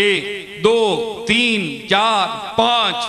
1 2 3 4 5